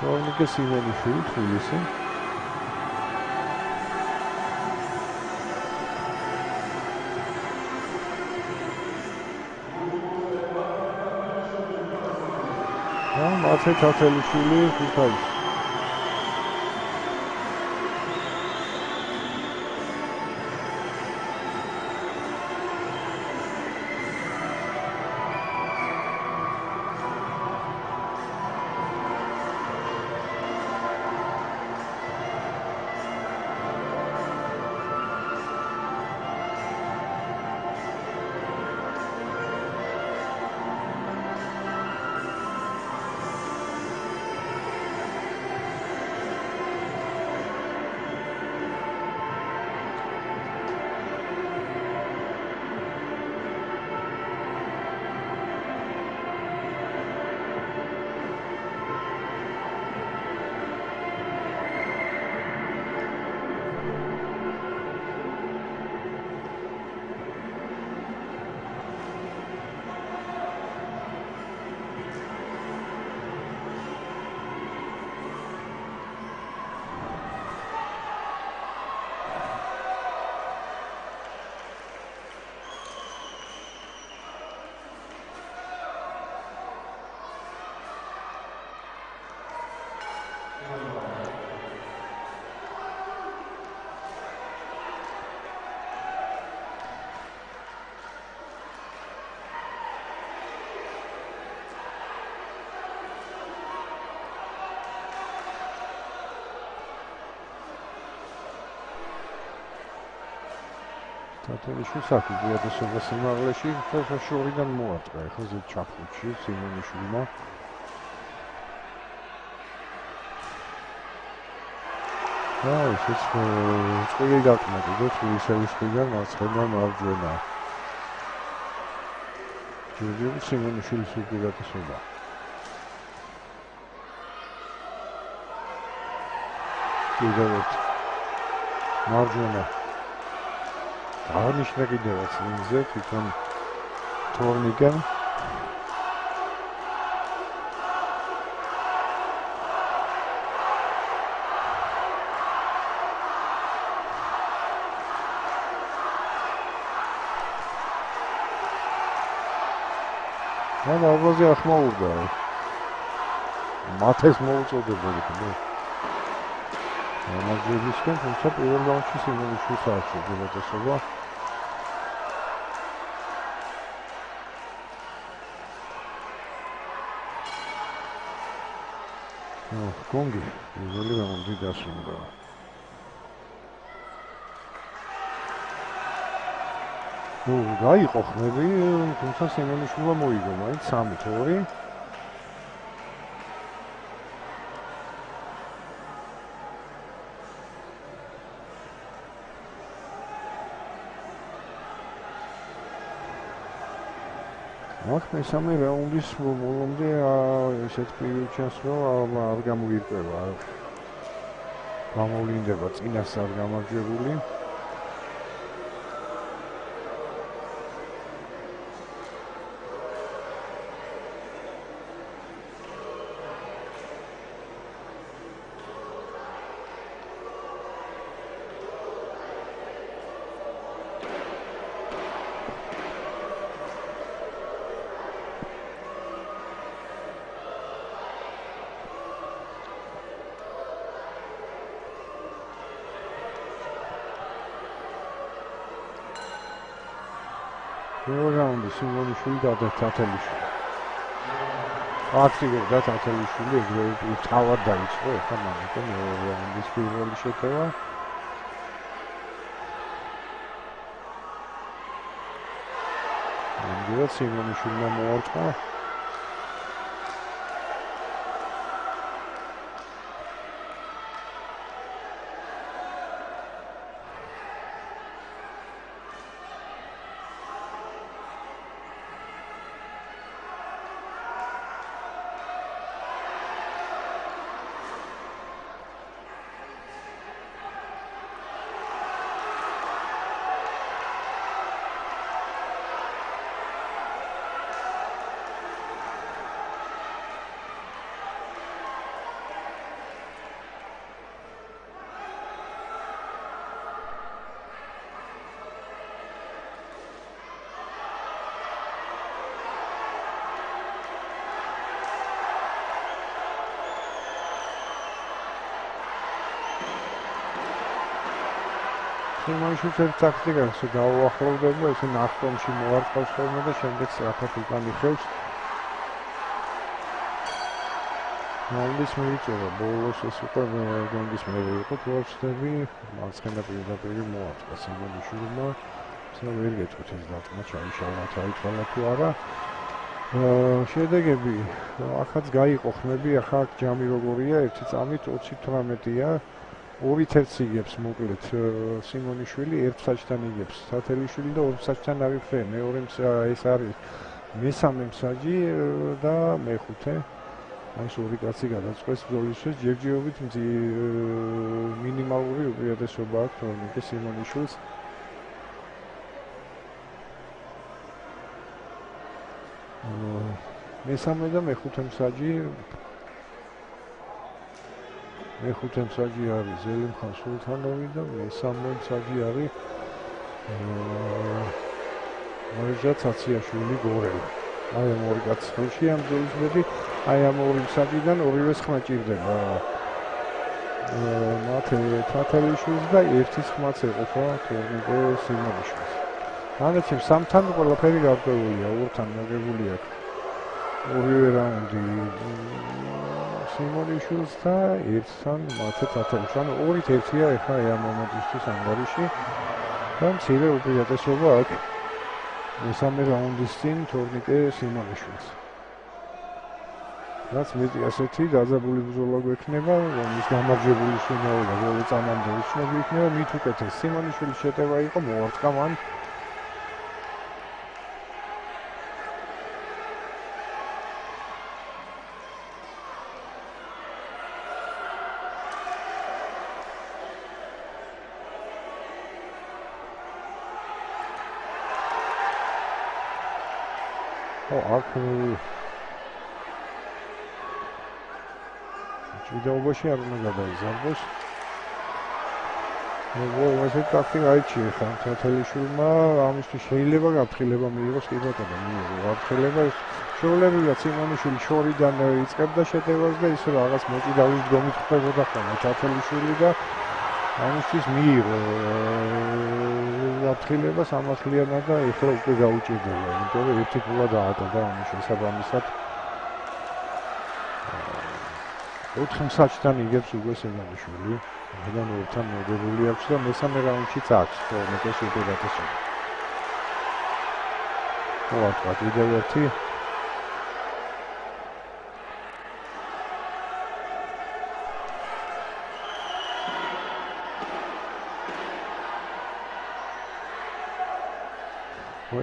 თორნიკე სიმონიშვილი თბილისი. მათე თათელიშვილი ქუთაისში. თათელიშვილს საქმე უადასობა სიმაღლეში შორიდან მოაწყა, ეხლა ზედ ჩაფხუთში სიმონიშვილმა. ესეც წყილი დაკმაყოფილდა თბილისელისგან მარცხენა მარჯვენა. ჯერჯერობით სიმონიშვილის უპირატესობა. კიდევ მარჯვენა აღნიშნა კიდევაც ლინზე თვითონ თორნიკემ. ალბაზე ახმაურდა. მათეს მოუწოდებოდი ხო? ამაზებისგან თუმცა პირველ რაუნდში სიმონიშვილს აქვს უპირატესობა. კონგი პირველი რაუნდი დასრულდა. გაიყო ხმები, თუმცა სიმონიშვილმა მოიგო მაინც 3-2. მესამე რაუნდის ბოლომდე ესეთ პირი ჩანს, რომ არ გამოირკვევა. გამოვლინდება წინასწარ გამარჯვებული. რაუნდი სიმონიშვილი და თათელიშვილი. აქტივობდა თათელიშვილი, ეგრევე თავად დაიწყო, ეხლა მაგიტომ რაუნდის პირველი შეტევა. ამგვარად სიმონიშვილმა მოარტყა. სიმონიშვილს ერთ ტაქტიკას დაუახლოვდება, ესე ნახტომში მოარტყავს ხოლმე და შემდეგ სწრაფად უკან იხევს. გუნდის მიიწევა ბოლოს ეს უკვე გუნდის მეორე იყო თუ არ ვცდები, მარცხენა პირდაპირ მოარტყა სიმონიშვილმა. ვერ გეტყვით ეს დარტყმა ჩაიშალა თვითონ თუ არა. შედეგები ახაც გაიყო ხმები, ახლა ჯამი როგორია, ერთი წამით 28-ია. 2-1 იგებს მოკლედ სიმონიშვილი, 1 მსაჯთან იგებს თათელიშვილი და 2 მსაჯთან ავიხსენე. მეორე ეს არის მესამე მსაჯი და მეხუთე. აი ეს ორი კაცი გადაწყვეტს ბრძოლისთვის ჯერჯერობით მინიმალური უპირატესობა აქვს თორნიკე სიმონიშვილს. მესამე და მეხუთე მსაჯი არის ზელიმხან სულთანოვი და მესამე მსაჯი არის მარიჟა ცაციაშვილი გორელი. აი ამ ორი კაცის ხელში ამ ბრძოლის მეტი აი ამ ორი მსაჯიდან ორივეს ხმა ჭირდება. მათე თათელიშვილს და ერთის ხმაც ეყოფა თორნიკე სიმონიშვილს. განაჩენ სამთან ყველაფერი გარკვეულია, ორთან მოგებული აქვს. ორივე რაუნდი სიმონიშვილს და ერთთან მათე თათელიშვილს. ანუ 2-1-ია ეხლა ამ მომენტისთვის ანგარიში და მცირე უპირატესობა აქვს მესამე რაუნდის წინ თორნიკე სიმონიშვილს. რაც მეტი ასეთი დაძაბული ბრძოლა გვექნება, რომლის გამარჯვებული შენაობა ბოლო წამამდე უცნობი იქნება, მით უკეთეს სიმონიშვილის შეტევა იყო, მოარტყა მან. აქ ჭიდაობაში არ უნდა გადაიზარდოს. ესე ტაქტიკა აიჩიე ხან თათელიშვილმა, ამისთვის შეიძლება გაფრთხილება მიიღოს კი ბატონო, მიიღო გაფრთხილება. შეულებია სიმონიშვილი შორიდან იწყებდა შეტევას და ის რაღაც მოჭიდავის დგომით ხდებოდა ხოლმე თათელიშვილი და ამისთვის მიიღო გაფრთხილება სამართლიანად და ეხლა უკვე გაუჭირდება, იმიტომ რომ ერთი ფულა დაატყდა ამის შესაბამისად. 4 მსაჯთან იგებს უკვე სიმონიშვილი. აქედან ორთან მოგებული აქვს და მესამე რაუნდშიც აქვს თორნიკეს უპირატესობა. მოარტყა კიდევ ერთი.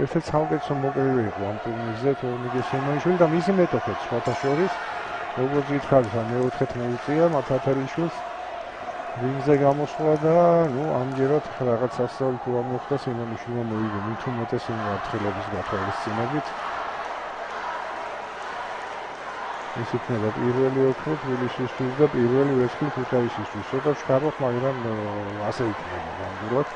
ესეც საუკეთესო მოკრიბე იყო ამ ტურნირზე თორნიკე სიმონიშვილი და მისი მეტოქეც სხვათა შორის. როგორც გითხარით, მეოთხედ მოუწია თათელიშვილს რინგზე გამოსვლა და ამჯერად რაღაც სასწაული თუ არ მოხდა სიმონიშვილმა მოიგო მით უმეტეს მიმართულების გათვალისწინებით. ეს იქნება პირველი ოქრო თბილისისთვის და პირველი ვერცხლი ქუთაისისთვის. ცოტა შეხაროთ, მაგრამ ასე იქნება ნამდვილად.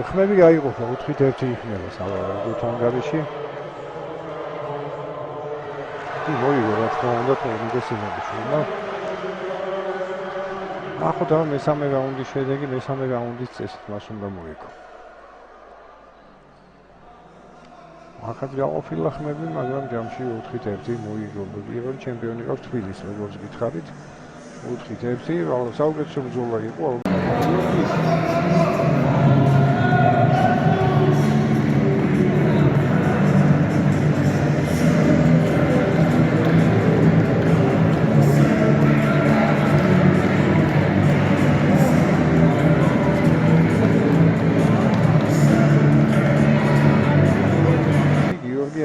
ხმები გაიყოფა 4-1 იქნება სავარაუდოდ ანგარიში. მოიგო რა თქმა უნდა თორნიკე სიმონიშვილმა. ახლა და მესამე რაუნდის შედეგი, მესამე რაუნდის წესით მას უნდა მოიგო. ახაც გაყოფილა ხმები, მაგრამ ჯამში 4-1 მოიგო. პირველი ჩემპიონი ყავს თბილისი, როგორც გითხარით. 4-1, საუკეთესო ბრძოლა იყო.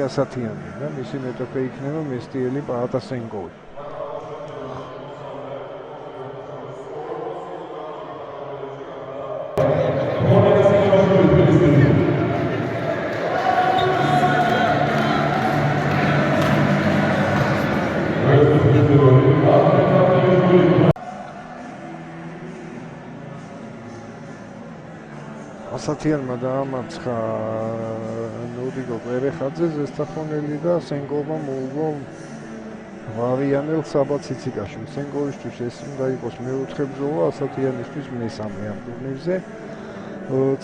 ასათიანი და მისი მეტოქე იქნება მესტიელი პაატასენკოვი. Thank you. ასათიანმა დაამარცხა ნოდიგო კვერეხაძე ზესტაფონელი და სენგოვმა მოუგო ვარიანელ საბაციციკაშვილს. სენგოვისთვის ეს უნდა იყოს მეოთხე ბრძოლა, ასათიანისთვის მესამე ამ ტურნირზე.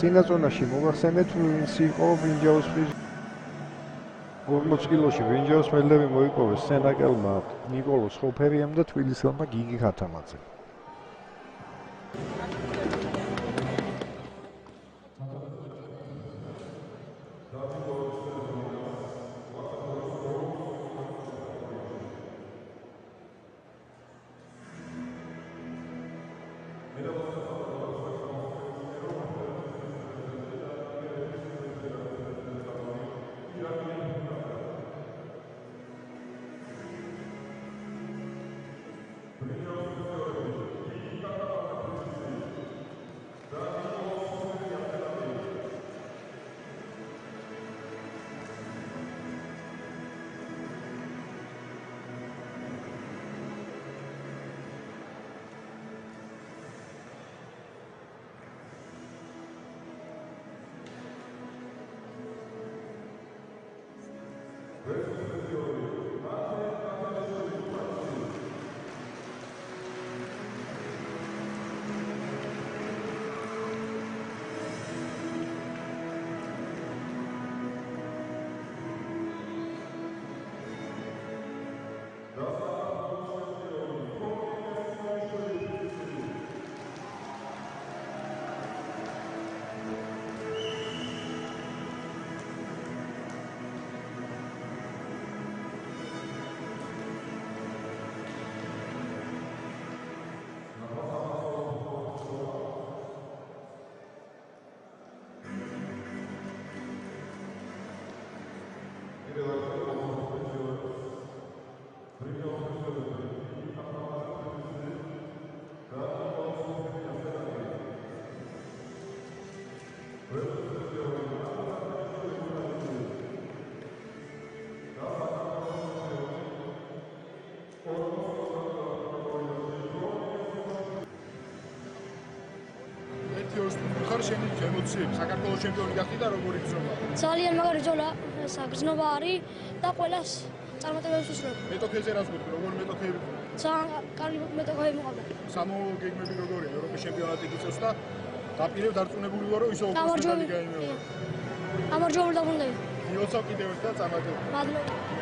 წინა ზონაში მოგახსენეთ ვინც იყო ბრინჯაოსფრის 40 კილოში ბრინჯაოს მედლები მოიპოვეს სენაკელმა ნიკოლოს ხოფერიამ და თბილისელმა გიგი ხათამაძემ. შენი ემოციები საქართველოს ჩემპიონი გახდი და როგორი ბრძოლა? ძალიან მაგარი ბრძოლა, გრძნობა არის და ყველას წარმატებებს უსურვებ. მეტოქეზე რას გვიყვი, როგორი მეტოქეები? ძალიან კარგი მეტოქეები მოყავდა. სამოო გეგმები როგორია? ევროპის ჩემპიონატი გიწევს და დაპირებ დარწმუნებული ვარო ისო უბრალოდ გაიმეორე. გამარჯვებული დაბრუნდები. იოცავ კიდევ ერთხელ წარმატებები. მადლობა.